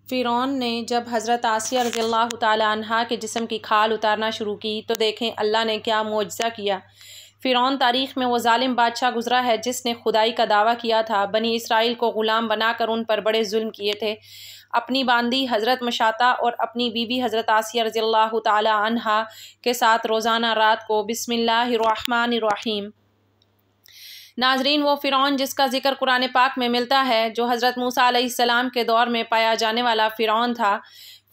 फ़िरौन ने जब हज़रत आसिया रज़ियल्लाहु ताला अन्हा के जिस्म की खाल उतारना शुरू की तो देखें अल्लाह ने क्या मुआजिज़ा किया। फ़िरौन तारीख़ में वो ज़ालिम बादशाह गुज़रा है जिसने खुदाई का दावा किया था, बनी इसराइल को ग़ुलाम बनाकर उन पर बड़े जुल्म किए थे। अपनी बांदी हज़रत मशाता और अपनी बीवी हज़रत आसिया रज़ियल्लाहु ताला अन्हा के साथ रोज़ाना रात को बिस्मिल्लाहिर्रहमानिर्रहीम। नाज़रीन, वो फ़िरौन जिसका ज़िक्र कुरान पाक में मिलता है, जो हज़रत मूसा अलैहिस्सलाम के दौर में पाया जाने वाला फ़िरौन था।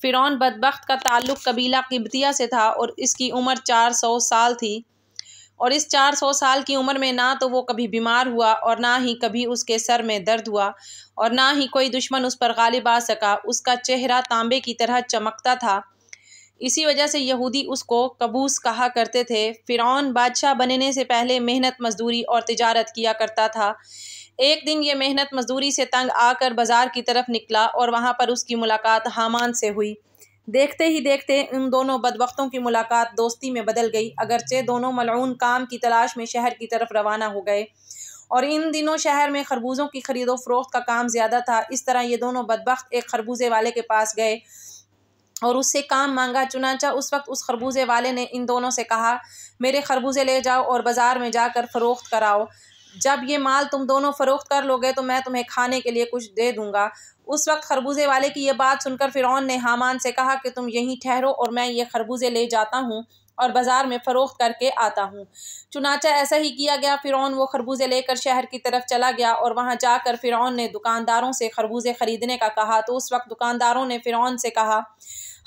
फ़िरौन बदबख्त का ताल्लुक़ कबीला क़िब्तिया से था और इसकी उम्र 400 साल थी। और इस 400 साल की उम्र में ना तो वो कभी बीमार हुआ और ना ही कभी उसके सर में दर्द हुआ और ना ही कोई दुश्मन उस पर गालिब आ सका। उसका चेहरा तांबे की तरह चमकता था, इसी वजह से यहूदी उसको कबूस कहा करते थे। फ़िरौन बादशाह बनने से पहले मेहनत मजदूरी और तिजारत किया करता था। एक दिन ये मेहनत मजदूरी से तंग आकर बाज़ार की तरफ निकला और वहाँ पर उसकी मुलाकात हामान से हुई। देखते ही देखते इन दोनों बदबख्तों की मुलाकात दोस्ती में बदल गई। अगरचे दोनों मलऊन काम की तलाश में शहर की तरफ रवाना हो गए और इन दिनों शहर में खरबूजों की खरीदो फरोख्त का काम ज़्यादा था। इस तरह ये दोनों बदबख्त एक खरबूजे वाले के पास गए और उससे काम मांगा। चुनांचा उस वक्त उस खरबूजे वाले ने इन दोनों से कहा, मेरे खरबूजे ले जाओ और बाज़ार में जाकर फ़रोख्त कराओ। जब ये माल तुम दोनों फ़रोख्त कर लोगे तो मैं तुम्हें खाने के लिए कुछ दे दूँगा। उस वक्त खरबूजे वाले की ये बात सुनकर फ़िरौन ने हामान से कहा कि तुम यहीं ठहरो और मैं ये खरबूजे ले जाता हूँ और बाज़ार में फ़रोख्त करके आता हूँ। चुनांचा ऐसा ही किया गया। फ़िरौन वो खरबूजे लेकर शहर की तरफ चला गया और वहाँ जाकर फ़िरौन ने दुकानदारों से खरबूजे ख़रीदने का कहा तो उस वक्त दुकानदारों ने फ़िरौन से कहा,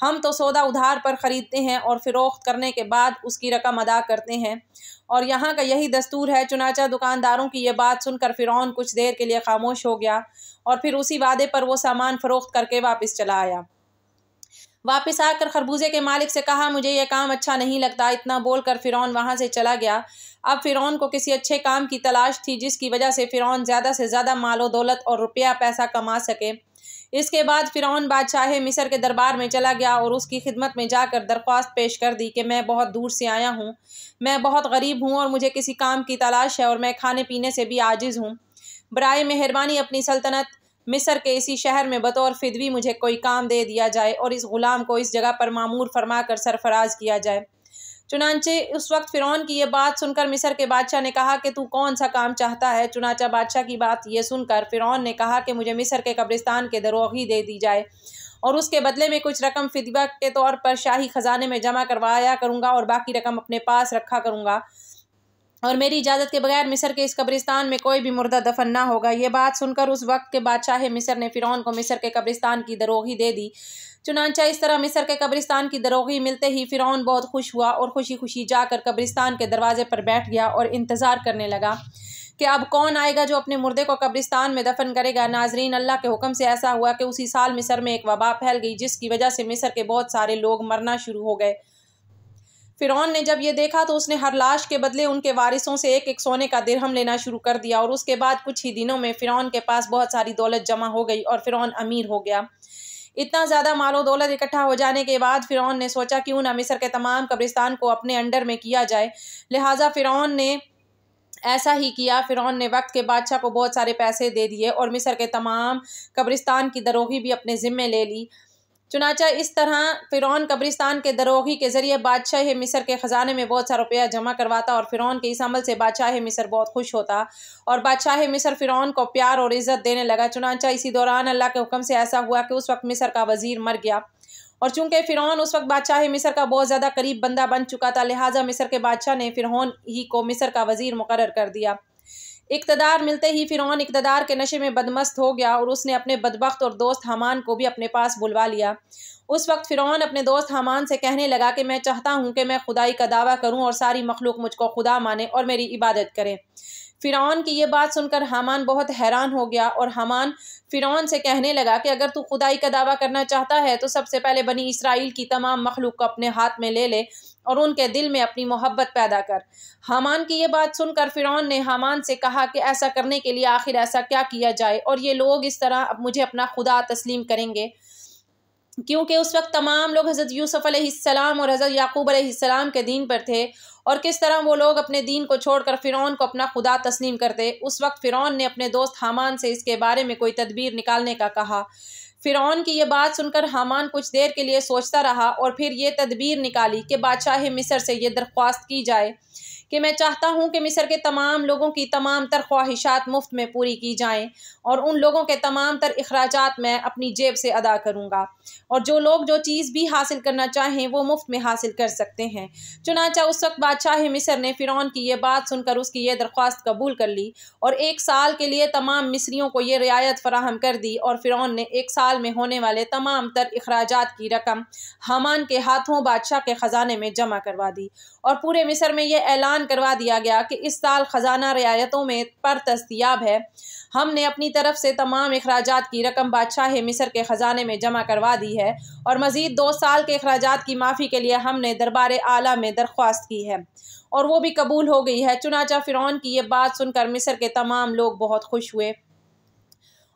हम तो सौदा उधार पर ख़रीदते हैं और फ़रोख्त करने के बाद उसकी रकम अदा करते हैं और यहाँ का यही दस्तूर है। चुनांचा दुकानदारों की ये बात सुनकर फ़िरौन कुछ देर के लिए खामोश हो गया और फिर उसी वादे पर वो सामान फ़रोख्त करके वापस चला आया। वापस आकर खरबूजे के मालिक से कहा, मुझे यह काम अच्छा नहीं लगता। इतना बोलकर फ़िरौन वहाँ से चला गया। अब फ़िरौन को किसी अच्छे काम की तलाश थी जिसकी वजह से फ़िरौन ज़्यादा से ज़्यादा मालो दौलत और रुपया पैसा कमा सके। इसके बाद फ़िरौन बादशाह मिस्र के दरबार में चला गया और उसकी खिदमत में जाकर दरख्वास्त पेश कर दी कि मैं बहुत दूर से आया हूँ, मैं बहुत गरीब हूँ और मुझे किसी काम की तलाश है और मैं खाने पीने से भी आजिज़ हूँ। बराए मेहरबानी अपनी सल्तनत मिस्र के इसी शहर में बतौर फिदवी मुझे कोई काम दे दिया जाए और इस ग़ुलाम को इस जगह पर मामूर फरमा कर सरफराज किया जाए। चुनांचे उस वक्त फ़िरौन की ये बात सुनकर मिस्र के बादशाह ने कहा कि तू कौन सा काम चाहता है। चुनांचा बादशाह की बात ये सुनकर फ़िरौन ने कहा कि मुझे मिस्र के कब्रिस्तान के दरोगी दे दी जाए और उसके बदले में कुछ रकम फ़िदवा के तौर पर शाही ख़जाने में जमा करवाया करूँगा और बाकी रकम अपने पास रखा करूँगा और मेरी इजाज़त के बगैर मिस्र के इस कब्रिस्तान में कोई भी मुर्दा दफन ना होगा। ये बात सुनकर उस वक्त के बादशाह मिस्र ने फ़िरौन को मिस्र के कब्रिस्तान की दरोगी दे दी। चुनांचा इस तरह मिस्र के कब्रिस्तान की दरोगी मिलते ही फ़िरौन बहुत खुश हुआ और खुशी खुशी जाकर कब्रिस्तान के दरवाजे पर बैठ गया और इंतज़ार करने लगा कि अब कौन आएगा जो अपने मुर्दे को कब्रिस्तान में दफन करेगा। नाजरीन, अल्लाह के हुक्म से ऐसा हुआ कि उसी साल मिस्र में एक वबा फैल गई जिसकी वजह से मिस्र के बहुत सारे लोग मरना शुरू हो गए। फ़िरौन ने जब ये देखा तो उसने हर लाश के बदले उनके वारिसों से एक एक सोने का दिरहम लेना शुरू कर दिया और उसके बाद कुछ ही दिनों में फ़िरौन के पास बहुत सारी दौलत जमा हो गई और फ़िरौन अमीर हो गया। इतना ज़्यादा मालो दौलत इकट्ठा हो जाने के बाद फ़िरौन ने सोचा क्यों ना मिस्र के तमाम कब्रिस्तान को अपने अंडर में किया जाए। लिहाजा फ़िरौन ने ऐसा ही किया। फ़िरौन ने वक्त के बादशाह को बहुत सारे पैसे दे दिए और मिस्र के तमाम कब्रिस्तान की दरोगी भी अपने ज़िम्मे ले ली। चुनांचा इस तरह फ़िरौन कब्रिस्तान के दरोगी के ज़रिए बादशाह मिस्र के ख़जाने में बहुत सा रुपया जमा करवाता और फ़िरौन के इस अमल से बादशाह मिस्र बहुत खुश होता और बादशाह मिस्र फ़िरौन को प्यार और इज़्ज़त देने लगा। चुनांचा इसी दौरान अल्लाह के हुक्म से ऐसा हुआ कि उस वक्त मिस्र का वज़ीर मर गया और चूँकि फ़िरौन उस वक्त बादशाह मिस्र का बहुत ज़्यादा करीब बंदा बन चुका था, लिहाजा मिस्र के बादशाह ने फ़िरौन ही को मिस्र का वज़ीर मुकर्रर कर दिया। इक़्तिदार मिलते ही फ़िरौन इक़्तिदार के नशे में बदमस्त हो गया और उसने अपने बदबख्त और दोस्त हामान को भी अपने पास बुलवा लिया। उस वक्त फ़िरौन अपने दोस्त हामान से कहने लगा कि मैं चाहता हूँ कि मैं खुदाई का दावा करूँ और सारी मखलूक मुझको खुदा माने और मेरी इबादत करे। फ़िरौन की ये बात सुनकर हामान बहुत हैरान हो गया और हामान फ़िरौन से कहने लगा कि अगर तू खुदाई का दावा करना चाहता है तो सबसे पहले बनी इसराइल की तमाम मखलूक को अपने हाथ में ले ले और उनके दिल में अपनी मोहब्बत पैदा कर। हामान की ये बात सुनकर फ़िरौन ने हामान से कहा कि ऐसा करने के लिए आखिर ऐसा क्या किया जाए और ये लोग इस तरह अब मुझे अपना खुदा तस्लीम करेंगे। क्योंकि उस वक्त तमाम लोग हज़रत यूसुफ़ अलैहिस्सलाम और हज़रत याकूब अलैहिस्सलाम के दीन पर थे और किस तरह वो लोग अपने दीन को छोड़कर फ़िरौन को अपना खुदा तस्लीम करते। उस वक्त फ़िरौन ने अपने दोस्त हामान से इसके बारे में कोई तदबीर निकालने का कहा। फ़िरौन की ये बात सुनकर हामान कुछ देर के लिए सोचता रहा और फिर ये तदबीर निकाली कि बादशाह मिस्र से ये दरख्वास्त की जाए कि मैं चाहता हूँ कि मिस्र के तमाम लोगों की तमाम तर ख्वाहिशात मुफ्त में पूरी की जाएं और उन लोगों के तमाम तर अखराजात मैं अपनी जेब से अदा करूँगा और जो लोग जो चीज़ भी हासिल करना चाहें वो मुफ्त में हासिल कर सकते हैं। चुनांचा उस वक्त बादशाह मिस्र ने फ़िरौन की ये बात सुनकर उसकी ये दरख्वास्त कबूल कर ली और 1 साल के लिए तमाम मिस्रियों को ये रियायत फराहम कर दी और फ़िरौन ने 1 साल में होने वाले तमाम तर अखराजात की रकम हामान के हाथों बादशाह के ख़जाने में जमा करवा दी और पूरे मिस्र में यह ऐलान करवा दिया गया कि इस साल ख़जाना रियायतों में पर दस्तयाब है। हमने अपनी तरफ से तमाम अखराजात की रकम बादशाह मिस्र के ख़जाने में जमा करवा दी है और मज़ीद 2 साल के अखराजात की माफ़ी के लिए हमने दरबार आला में दरख्वास्त की है और वो भी कबूल हो गई है। चुनांचा फ़िरौन की ये बात सुनकर मिस्र के तमाम लोग बहुत खुश हुए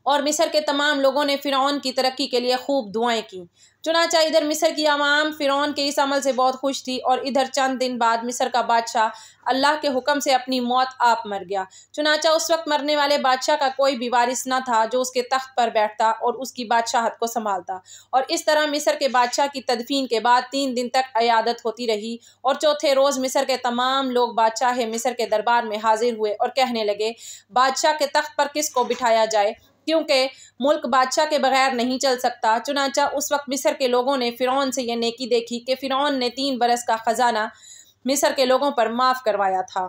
और मिस्र के तमाम लोगों ने फ़िरौन की तरक्की के लिए खूब दुआएं की। चुनांचा इधर मिस्र की आवाम फ़िरौन के इस अमल से बहुत खुश थी और इधर चंद दिन बाद मिस्र का बादशाह अल्लाह के हुक्म से अपनी मौत आप मर गया। चुनांचा उस वक्त मरने वाले बादशाह का कोई भी वारिस न था जो उसके तख्त पर बैठता और उसकी बादशाहत को संभालता और इस तरह मिस्र के बादशाह की तदफीन के बाद 3 दिन तक अयादत होती रही और चौथे रोज़ मिस्र के तमाम लोग बादशाह मिस्र के दरबार में हाजिर हुए और कहने लगे बादशाह के तख्त पर किसको बिठाया जाए क्योंकि मुल्क बादशाह के बगैर नहीं चल सकता। चुनांचा उस वक्त मिस्र के लोगों ने फ़िरौन से यह नेकी देखी कि फ़िरौन ने 3 बरस का ख़जाना मिस्र के लोगों पर माफ़ करवाया था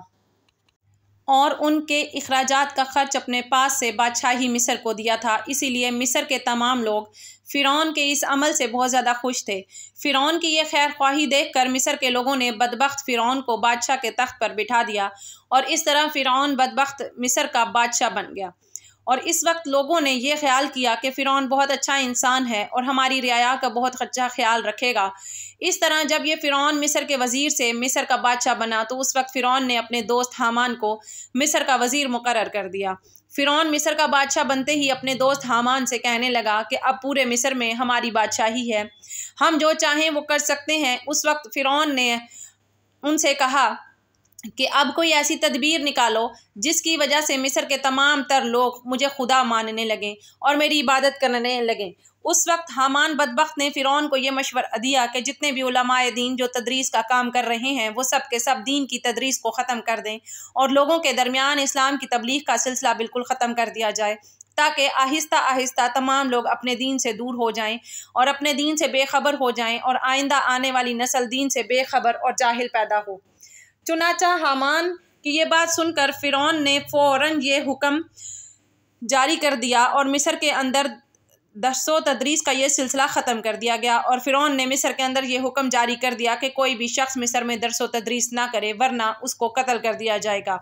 और उनके अखराजात का खर्च अपने पास से बादशाही मिस्र को दिया था। इसीलिए मिस्र के तमाम लोग फ़िरौन के इस अमल से बहुत ज़्यादा खुश थे। फ़िरौन की ये खैर ख्वाही देख कर मिस्र के लोगों ने बदबख्त फ़िरौन को बादशाह के तख्त पर बिठा दिया और इस तरह फ़िरौन बदबख्त मिस्र का बादशाह बन गया। और इस वक्त लोगों ने यह ख्याल किया कि फ़िरौन बहुत अच्छा इंसान है और हमारी रियाया का बहुत अच्छा ख्याल रखेगा। इस तरह जब ये फ़िरौन मिस्र के वज़ीर से मिस्र का बादशाह बना तो उस वक्त फ़िरौन ने अपने दोस्त हामान को मिस्र का वज़ीर मुकर्रर कर दिया। फ़िरौन मिस्र का बादशाह बनते ही अपने दोस्त हामान से कहने लगा कि अब पूरे मिस्र में हमारी बादशाही है, हम जो चाहें वो कर सकते हैं। उस वक्त फ़िरौन ने उनसे कहा कि अब कोई ऐसी तदबीर निकालो जिसकी वजह से मिस्र के तमाम तर लोग मुझे खुदा मानने लगें और मेरी इबादत करने लगें। उस वक्त हामान बदबख्त ने फ़िरौन को ये मशवरा दिया कि जितने भी उलमाए दीन जो तदरीस का काम कर रहे हैं वो सब के सब दीन की तदरीस को ख़त्म कर दें और लोगों के दरमियान इस्लाम की तबलीग का सिलसिला बिल्कुल ख़त्म कर दिया जाए ताकि आहिस्ता आहिस्ता तमाम लोग अपने दीन से दूर हो जाएं और अपने दीन से बेखबर हो जाएं और आइंदा आने वाली नस्ल दीन से बेखबर और जाहिल पैदा हो। चुनांचा हामान की ये बात सुनकर फ़िरौन ने फ़ौरन ये हुक्म जारी कर दिया और मिस्र के अंदर दर्सो तदरीस का ये सिलसिला ख़त्म कर दिया गया और फ़िरौन ने मिस्र के अंदर ये हुक्म जारी कर दिया कि कोई भी शख्स मिस्र में दर्सो तदरीस ना करे वरना उसको कत्ल कर दिया जाएगा।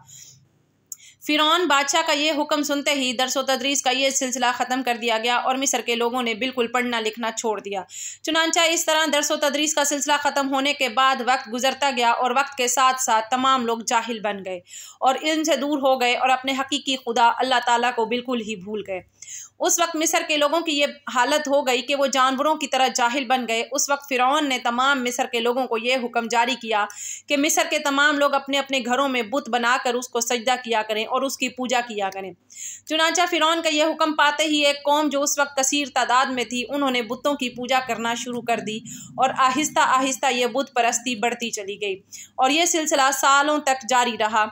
फ़िरौन बादशाह का ये हुक्म सुनते ही दर्सो तदरीस का ये सिलसिला ख़त्म कर दिया गया और मिस्र के लोगों ने बिल्कुल पढ़ना लिखना छोड़ दिया। चुनांचा इस तरह दर्सो तदरीस का सिलसिला ख़त्म होने के बाद वक्त गुजरता गया और वक्त के साथ साथ तमाम लोग जाहिल बन गए और इल्म से दूर हो गए और अपने हकीकी खुदा अल्लाह ताला को बिल्कुल ही भूल गए। उस वक्त मिस्र के लोगों की ये हालत हो गई कि वो जानवरों की तरह जाहिल बन गए। उस वक्त फ़िरौन ने तमाम मिस्र के लोगों को ये हुक्म जारी किया कि मिस्र के तमाम लोग अपने अपने घरों में बुत बनाकर उसको सजदा किया करें और उसकी पूजा किया करें। चुनांचा फ़िरौन का यह हुक्म पाते ही एक कौम जो उस वक्त कसीर तादाद में थी उन्होंने बुतों की पूजा करना शुरू कर दी और आहिस्ता आहिस्ता ये बुत परस्ती बढ़ती चली गई और ये सिलसिला सालों तक जारी रहा।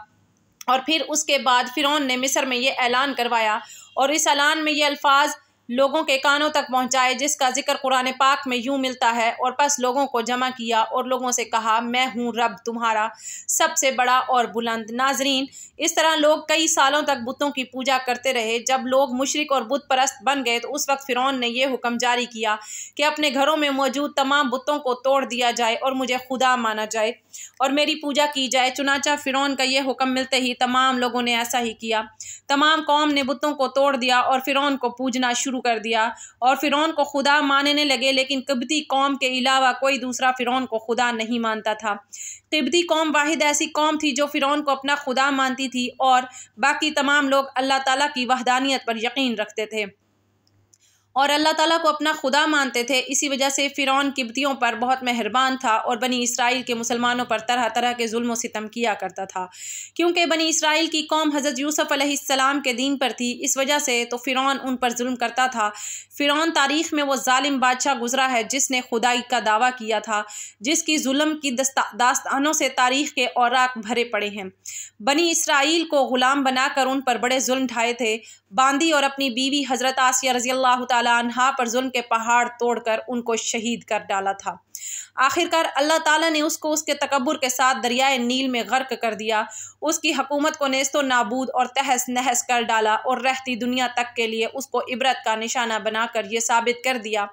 और फिर उसके बाद फ़िरौन ने मिस्र में ये ऐलान करवाया और इस ऐलान में ये अल्फाज लोगों के कानों तक पहुँचाए जिसका जिक्र कुरान पाक में यूँ मिलता है। और बस लोगों को जमा किया और लोगों से कहा मैं हूँ रब तुम्हारा सबसे बड़ा और बुलंद। नाजरीन, इस तरह लोग कई सालों तक बुतों की पूजा करते रहे। जब लोग मुशरिक और बुत परस्त बन गए तो उस वक्त फ़िरौन ने यह हुक्म जारी किया कि अपने घरों में मौजूद तमाम बुतों को तोड़ दिया जाए और मुझे खुदा माना जाए और मेरी पूजा की जाए। चुनांचा फ़िरौन का यह हुक्म मिलते ही तमाम लोगों ने ऐसा ही किया। तमाम कौम ने बुतों को तोड़ दिया और फ़िरौन को पूजना शुरू कर दिया और फ़िरौन को खुदा मानने लगे। लेकिन किब्ती कौम के अलावा कोई दूसरा फ़िरौन को खुदा नहीं मानता था। किब्ती कौम वाहिद ऐसी कौम थी जो फ़िरौन को अपना खुदा मानती थी और बाकी तमाम लोग अल्लाह ताला की वहदानियत पर यकीन रखते थे। और अल्लाह ताला को अपना खुदा मानते थे। इसी वजह से फ़िरौन किब्तियों पर बहुत मेहरबान था और बनी इसराइल के मुसलमानों पर तरह तरह के जुल्म व सितम किया करता था। क्योंकि बनी इसराइल की कौम हज़रत यूसुफ़ अलैहिस्सलाम के दीन पर थी, इस वजह से तो फ़िरौन उन पर जुल्म करता था। फ़िरौन तारीख़ में वो ज़ालिम बादशाह गुज़रा है जिसने खुदाई का दावा किया था, जिसकी जुल्म की दास्तानों से तारीख़ के औराक भरे पड़े हैं। बनी इसराइल को ग़ुलाम बनाकर उन पर बड़े जुल्म ढाए थे। बांदी और अपनी बीवी हज़रत आसिया रज़ी अल्लाह ताला अन्हा पर जुल्म के पहाड़ तोड़कर उनको शहीद कर डाला था। आखिरकार अल्लाह ताला ने उसको उसके तकब्बुर के साथ दरियाए नील में गर्क कर दिया। उसकी हुकूमत को नेस्तो नाबूद और तहस नहस कर डाला और रहती दुनिया तक के लिए उसको इबरत का निशाना बनाकर ये साबित कर दिया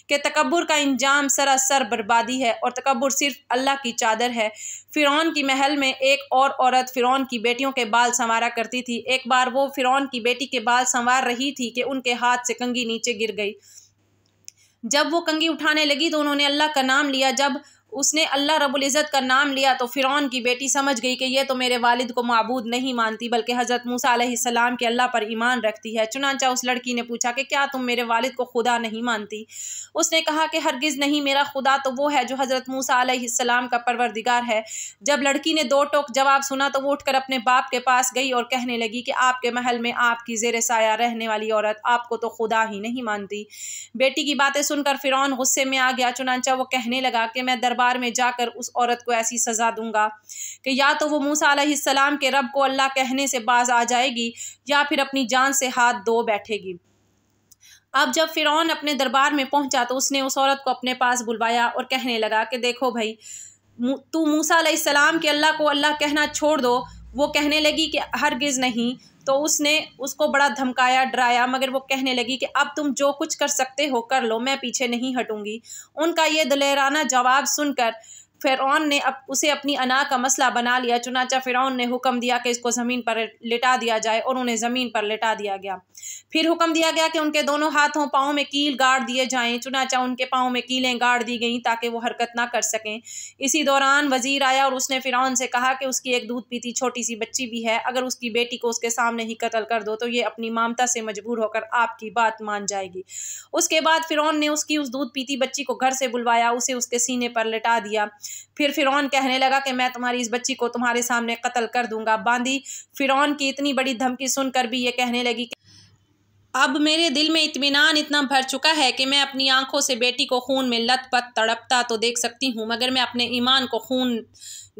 कि तकब्बुर का इंजाम सरासर बर्बादी है और तकब्बुर सिर्फ अल्लाह की चादर है। फ़िरौन की महल में एक और औरत फ़िरौन की बेटियों के बाल संवारा करती थी। एक बार वो फ़िरौन की बेटी के बाल संवार रही थी कि उनके हाथ से कंघी नीचे गिर गई। जब वो कंघी उठाने लगी तो उन्होंने अल्लाह का नाम लिया। जब उसने अल्लाह रब्बुल इज़्ज़त का नाम लिया तो फ़िरौन की बेटी समझ गई कि ये तो मेरे वालिद को माबूद नहीं मानती बल्कि हज़रत मूसा अलैहिस्सलाम के अल्लाह पर ईमान रखती है। चुनांचा उस लड़की ने पूछा कि क्या तुम मेरे वालिद को खुदा नहीं मानती? उसने कहा कि हरगिज़ नहीं, मेरा खुदा तो वो है जो हज़रत मूसा अलैहिस्सलाम का परवरदिगार है। जब लड़की ने दो टोक जवाब सुना तो वो उठकर अपने बाप के पास गई और कहने लगी कि आपके महल में आपकी ज़ेरे साया रहने वाली औरत आपको तो खुदा ही नहीं मानती। बेटी की बातें सुनकर फ़िरौन गुस्से में आ गया। चुनांचा वो कहने लगा कि मैं दरबार में जाकर उस औरत को ऐसी सज़ा दूंगा कि या तो वो मूसा अलैहिस्सलाम के रब को अल्लाह कहने से बाज आ जाएगी या फिर अपनी जान से हाथ धो बैठेगी। अब जब फ़िरौन अपने दरबार में पहुंचा तो उसने उस औरत को अपने पास बुलवाया और कहने लगा कि देखो भाई, तू मूसा अलैहिस्सलाम के अल्लाह को अल्लाह कहना छोड़ दो। वो कहने लगी कि हरगिज़ नहीं। तो उसने उसको बड़ा धमकाया, डराया, मगर वो कहने लगी कि अब तुम जो कुछ कर सकते हो कर लो, मैं पीछे नहीं हटूंगी। उनका ये दलेराना जवाब सुनकर फ़िरौन ने उसे अपनी अना का मसला बना लिया। चुनांचा फ़िरौन ने हुक्म दिया कि इसको ज़मीन पर लिटा दिया जाए और उन्हें ज़मीन पर लिटा दिया गया। फिर हुक्म दिया गया कि उनके दोनों हाथों पाँव में कील गाड़ दिए जाएं। चुनांचा उनके पाँव में कीलें गाड़ दी गईं ताकि वो हरकत ना कर सकें। इसी दौरान वज़ीर आया और उसने फ़िरौन से कहा कि उसकी एक दूध पीती छोटी सी बच्ची भी है, अगर उसकी बेटी को उसके सामने ही कत्ल कर दो तो ये अपनी ममता से मजबूर होकर आपकी बात मान जाएगी। उसके बाद फ़िरौन ने उसकी उस दूध पीती बच्ची को घर से बुलवाया, उसे उसके सीने पर लिटा दिया। फिर फ़िरौन कहने लगा कि मैं तुम्हारी इस बच्ची को तुम्हारे सामने कत्ल कर दूंगा। बांदी फ़िरौन की इतनी बड़ी धमकी सुनकर भी ये कहने लगी कि अब मेरे दिल में इत्मीनान इतना भर चुका है कि मैं अपनी आंखों से बेटी को खून में लथपथ तड़पता तो देख सकती हूँ, मगर मैं अपने ईमान को खून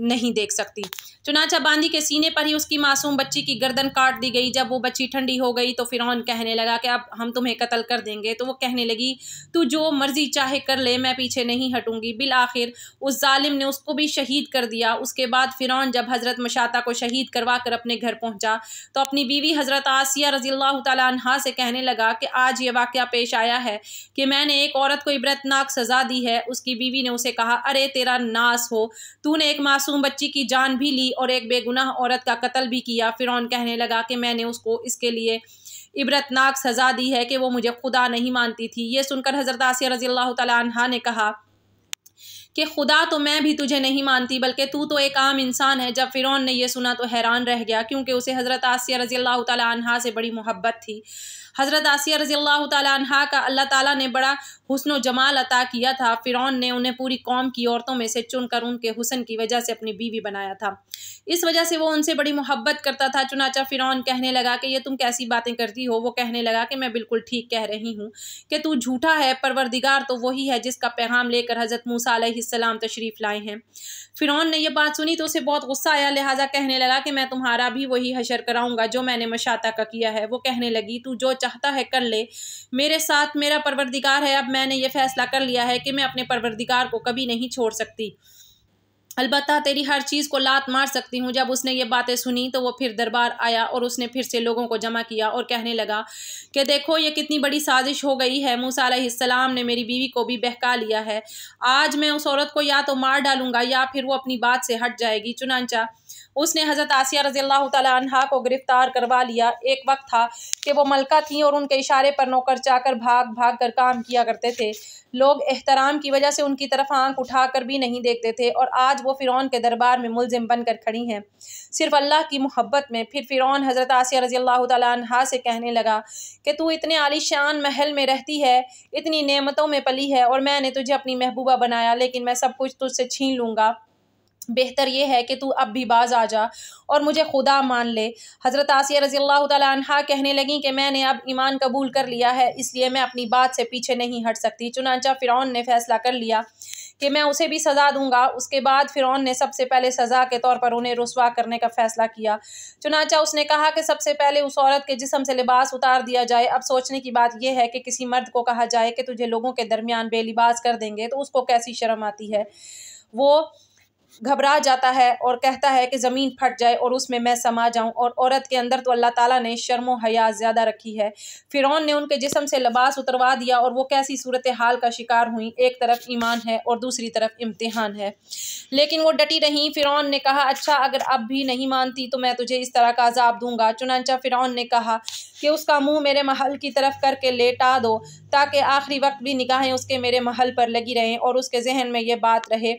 नहीं देख सकती। चुनांचा बांदी के सीने पर ही उसकी मासूम बच्ची की गर्दन काट दी गई। जब वो बच्ची ठंडी हो गई तो फ़िरौन कहने लगा कि अब हम तुम्हें कत्ल कर देंगे। तो वो कहने लगी, तू जो मर्जी चाहे कर ले, मैं पीछे नहीं हटूंगी। बिल आखिर उस जालिम ने उसको भी शहीद कर दिया। उसके बाद फ़िरौन जब हज़रत मशाता को शहीद करवा कर अपने घर पहुंचा तो अपनी बीवी हज़रत आसिया रज़ी अल्लाह ताला अन्हा से कहने लगा कि आज ये वाक़या पेश आया है कि मैंने एक औरत को इबरतनाक सज़ा दी है। उसकी बीवी ने उसे कहा, अरे तेरा नास हो, तूने एक मासूम बच्ची की जान भी ली और एक बेगुनाह औरत का कत्ल भी किया। फ़िरौन कहने लगा कि मैंने उसको इसके लिए इबरतनाक सज़ा दी है कि वो मुझे खुदा नहीं मानती थी। ये सुनकर हज़रत आसिया रज़ी अल्लाह ताला अन्हा ने कहा कि खुदा तो मैं भी तुझे नहीं मानती, बल्कि तू तो एक आम इंसान है। जब फ़िरौन ने यह सुना तो हैरान रह गया, क्योंकि उसे हज़रत आसिया रज़ी अल्लाह ताला अन्हा से बड़ी मोहब्बत थी। हज़रत आसिया रज़ी अल्लाह ताला अन्हा का अल्लाह ताला ने बड़ा हुस्न व जमाल अता किया था। फ़िरौन ने उन्हें पूरी कौम की औरतों में से चुनकर उनके हुस्न की वजह से अपनी बीवी बनाया था। इस वजह से वो उनसे बड़ी मोहब्बत करता था। चुनांचा फ़िरौन कहने लगा कि ये तुम कैसी बातें करती हो? वो कहने लगा कि मैं बिल्कुल ठीक कह रही हूँ कि तू झूठा है, परवरदिगार तो वही है जिसका पैगाम लेकर हज़रत मूसा अलैहिस्सलाम तशरीफ़ लाए हैं। फ़िरौन ने यह बात सुनी तो उसे बहुत गुस्सा आया, लिहाजा कहने लगा कि मैं तुम्हारा भी वही हशर कराऊंगा जो मैंने मशाता का किया है। वो कहने लगी, तू जो चाहता है कर ले, मेरे साथ मेरा परवरदिगार है। अब मैंने ये फैसला कर लिया है कि मैं अपने परवरदिगार को कभी नहीं छोड़ सकती, अलबत्ता तेरी हर चीज़ को लात मार सकती हूँ। जब उसने ये बातें सुनी तो वो फिर दरबार आया और उसने फिर से लोगों को जमा किया और कहने लगा कि देखो ये कितनी बड़ी साजिश हो गई है। मूसा अलैहिस्सलाम ने मेरी बीवी को भी बहका लिया है। आज मैं उस औरत को या तो मार डालूंगा या फिर वो अपनी बात से हट जाएगी। चुनांचा उसने हज़रत आसिया रज़ियल्लाहु ताला अन्हा को गिरफ्तार करवा लिया। एक वक्त था कि वो मलका थीं और उनके इशारे पर नौकर चाकर भाग भाग कर काम किया करते थे। लोग एहतराम की वजह से उनकी तरफ आंख उठाकर भी नहीं देखते थे और आज वो फ़िरौन के दरबार में मुल्ज़िम बनकर खड़ी हैं सिर्फ अल्लाह की मोहब्बत में। फिर फ़िरौन हज़रत आसिया रज़ियल्लाहु ताला अन्हा से कहने लगा कि तू इतने आलीशान महल में रहती है, इतनी नेमतों में पली है और मैंने तुझे अपनी महबूबा बनाया, लेकिन मैं सब कुछ तुझसे छीन लूँगा। बेहतर ये है कि तू अब भी बाज आ जा और मुझे खुदा मान ले। हज़रत आसिया रज़ियल्लाहु ताला अन्हा कहने लगी कि मैंने अब ईमान कबूल कर लिया है, इसलिए मैं अपनी बात से पीछे नहीं हट सकती। चुनांचा फ़िरौन ने फ़ैसला कर लिया कि मैं उसे भी सज़ा दूंगा। उसके बाद फ़िरौन ने सबसे पहले सज़ा के तौर पर उन्हें रुस्वा करने का फ़ैसला किया। चुनांचा उसने कहा कि सबसे पहले उस औरत के जिस्म से लिबास उतार दिया जाए। अब सोचने की बात यह है कि किसी मर्द को कहा जाए कि तुझे लोगों के दरमियान बेलिबास कर देंगे तो उसको कैसी शर्म आती है। वो घबरा जाता है और कहता है कि ज़मीन फट जाए और उसमें मैं समा जाऊं। और औरत के अंदर तो अल्लाह ताला ने शर्म व हया ज़्यादा रखी है। फ़िरौन ने उनके जिस्म से लिबास उतरवा दिया और वो कैसी सूरत हाल का शिकार हुई। एक तरफ ईमान है और दूसरी तरफ इम्तिहान है, लेकिन वो डटी रहीं। फ़िरौन ने कहा, अच्छा अगर अब भी नहीं मानती तो मैं तुझे इस तरह का अजाब दूंगा। चुनांचा फ़िरौन ने कहा कि उसका मुँह मेरे महल की तरफ करके लेटा दो ताकि आखिरी वक्त भी निगाहें उसके मेरे महल पर लगी रहें और उसके जहन में ये बात रहे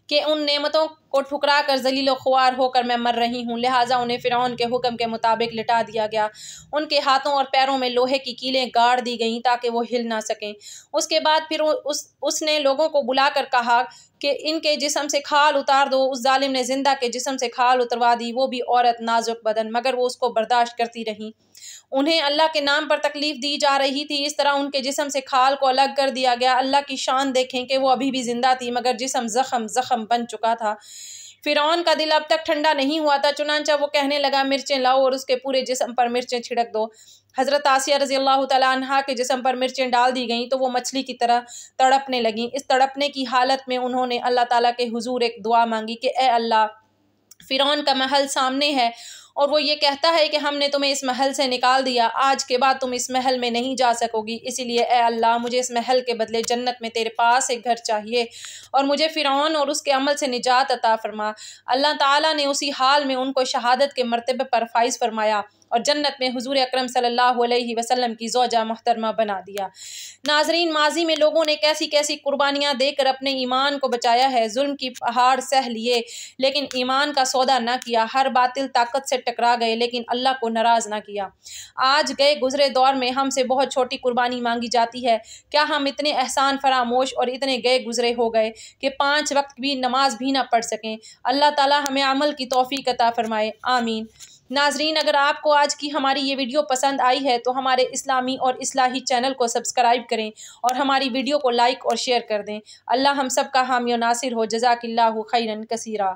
कि उन नेमतों को ठुकरा कर जलील ख्वार होकर मैं मर रही हूँ। लिहाजा उन्हें फ़िरौन के हुक्म के मुताबिक लिटा दिया गया। उनके हाथों और पैरों में लोहे की कीलें गाड़ दी गईं ताकि वो हिल ना सकें। उसके बाद फिर उसने लोगों को बुलाकर कहा कि इनके जिस्म से खाल उतार दो। उस जालिम ने जिंदा के जिस्म से खाल उतरवा दी, वो भी औरत नाजुक बदन, मगर वो उसको बर्दाश्त करती रहीं। उन्हें अल्लाह के नाम पर तकलीफ दी जा रही थी, इस तरह उनके जिस्म से खाल को अलग कर दिया गया। अल्लाह की शान देखें कि वो अभी भी जिंदा थी, मगर जिस्म जख्म बन चुका था। फ़िरौन का दिल अब तक ठंडा नहीं हुआ था। चुनांचा वो कहने लगा, मिर्चें लाओ और उसके पूरे जिस्म पर मिर्चें छिड़क दो। हज़रत आसिया रज़ियल्लाहु ताला अन्हा के जिस्म पर मिर्चें डाल दी गईं तो वो मछली की तरह तड़पने लगीं। इस तड़पने की हालत में उन्होंने अल्लाह ताला के हुजूर एक दुआ मांगी कि ए अल्लाह, फ़िरौन का महल सामने है और वो ये कहता है कि हमने तुम्हें इस महल से निकाल दिया, आज के बाद तुम इस महल में नहीं जा सकोगी। इसीलिए ए अल्लाह, मुझे इस महल के बदले जन्नत में तेरे पास एक घर चाहिए और मुझे फ़िरौन और उसके अमल से निजात अता फरमा। अल्लाह ताला ने उसी हाल में उनको शहादत के मर्तबे पर फाइज फरमाया और जन्नत में हुजूर अकरम सल्लल्लाहु अलैहि वसल्लम की ज़ौजा मोहतरमा बना दिया। नाजरीन, माजी में लोगों ने कैसी कैसी कुर्बानियाँ देकर अपने ईमान को बचाया है। जुल्म की पहाड़ सह लिए लेकिन ईमान का सौदा न किया। हर बातिल ताकत से टकरा गए लेकिन अल्लाह को नाराज़ न किया। आज गए गुजरे दौर में हमसे बहुत छोटी कुर्बानी मांगी जाती है। क्या हम इतने एहसान फरामोश और इतने गए गुजरे हो गए कि 5 वक्त भी नमाज भी ना पढ़ सकें। अल्लाह ताला हमें अमल की तौफीक अता फरमाए, आमीन। नाजरीन, अगर आपको आज की हमारी ये वीडियो पसंद आई है तो हमारे इस्लामी और इस्लाही चैनल को सब्सक्राइब करें और हमारी वीडियो को लाइक और शेयर कर दें। अल्लाह हम सब का हामी और नासिर हो। जज़ाकिल्लाहु खैरन कसीरा।